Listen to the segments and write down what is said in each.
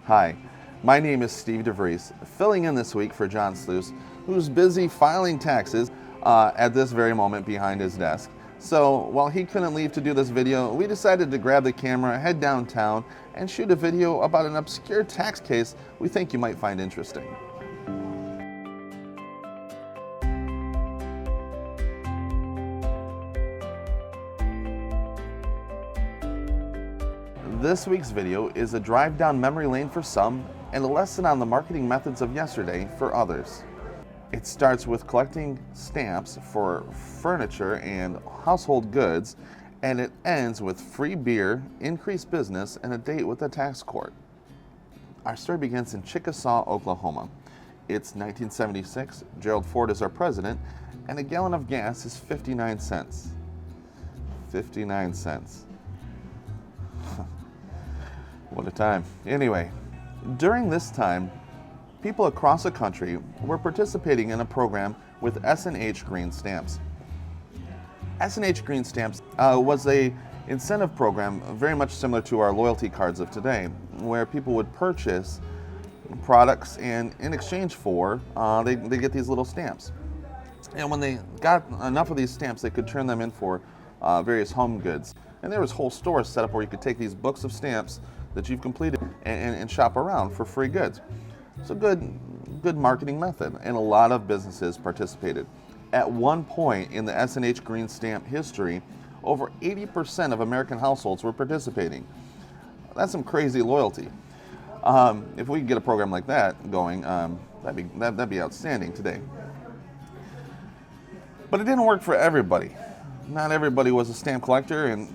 Hi, my name is Steve DeVries, filling in this week for John Sluice, who's busy filing taxes at this very moment behind his desk. So while he couldn't leave to do this video, we decided to grab the camera, head downtown, and shoot a video about an obscure tax case we think you might find interesting. This week's video is a drive down memory lane for some and a lesson on the marketing methods of yesterday for others. It starts with collecting stamps for furniture and household goods, and it ends with free beer, increased business, and a date with the tax court. Our story begins in Chickasaw, Oklahoma. It's 1976, Gerald Ford is our president, and a gallon of gas is 59 cents. 59 cents. What a time. Anyway, during this time, people across the country were participating in a program with S&H green stamps. S&H green stamps was a incentive program very much similar to our loyalty cards of today, where people would purchase products and in exchange for, they get these little stamps. And when they got enough of these stamps, they could turn them in for various home goods. And there was whole stores set up where you could take these books of stamps that you've completed and shop around for free goods. It's a good marketing method, and a lot of businesses participated. At one point in the S&H green stamp history, over 80% of American households were participating. That's some crazy loyalty. If we could get a program like that going, that'd be outstanding today. But it didn't work for everybody. Not everybody was a stamp collector, and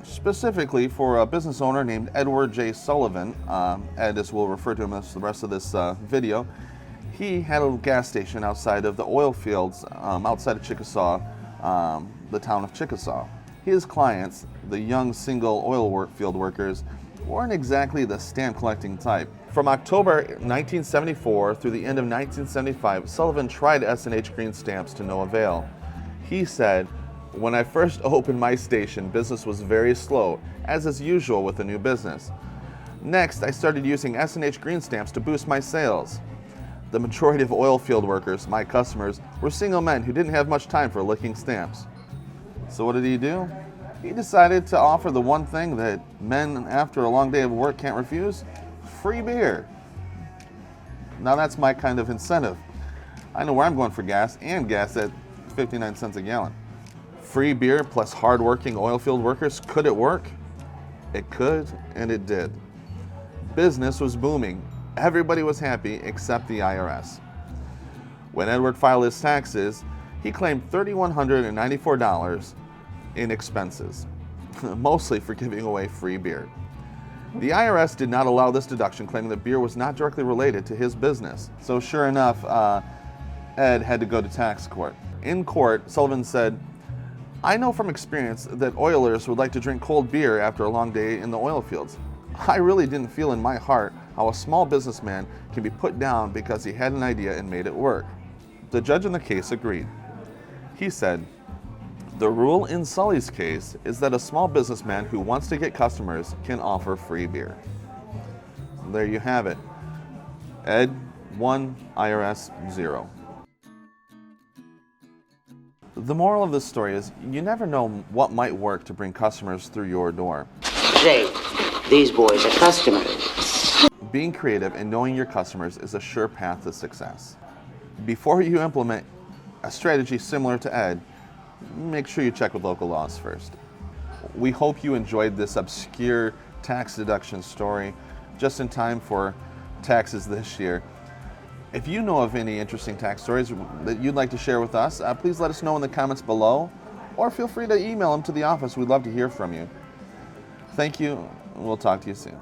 specifically for a business owner named Edward J Sullivan, Ed, as we'll refer to him as the rest of this video, he had a gas station outside of the oil fields outside of Chickasaw, the town of Chickasaw. His clients, the young single oil field workers, weren't exactly the stamp collecting type. From October 1974 through the end of 1975, Sullivan tried S&H green stamps to no avail. He said, "When I first opened my station, business was very slow, as is usual with a new business. Next, I started using S&H green stamps to boost my sales. The majority of oil field workers, my customers, were single men who didn't have much time for licking stamps." So what did he do? He decided to offer the one thing that men after a long day of work can't refuse: free beer. Now that's my kind of incentive. I know where I'm going for gas, and gas at 59 cents a gallon. Free beer plus hard-working oil field workers. Could it work? It could, and it did. Business was booming. Everybody was happy except the IRS. When Edward filed his taxes, he claimed $3,194 in expenses, mostly for giving away free beer. The IRS did not allow this deduction, claiming that beer was not directly related to his business. So sure enough, Ed had to go to tax court. In court, Sullivan said, "I know from experience that oilers would like to drink cold beer after a long day in the oil fields. I really didn't feel in my heart how a small businessman can be put down because he had an idea and made it work." The judge in the case agreed. He said, "The rule in Sully's case is that a small businessman who wants to get customers can offer free beer." There you have it. Ed 1, IRS 0. The moral of this story is you never know what might work to bring customers through your door. Jay, these boys are customers. Being creative and knowing your customers is a sure path to success. Before you implement a strategy similar to Ed, make sure you check with local laws first. We hope you enjoyed this obscure tax deduction story just in time for taxes this year. If you know of any interesting tax stories that you'd like to share with us, please let us know in the comments below, or feel free to email them to the office. We'd love to hear from you. Thank you, and we'll talk to you soon.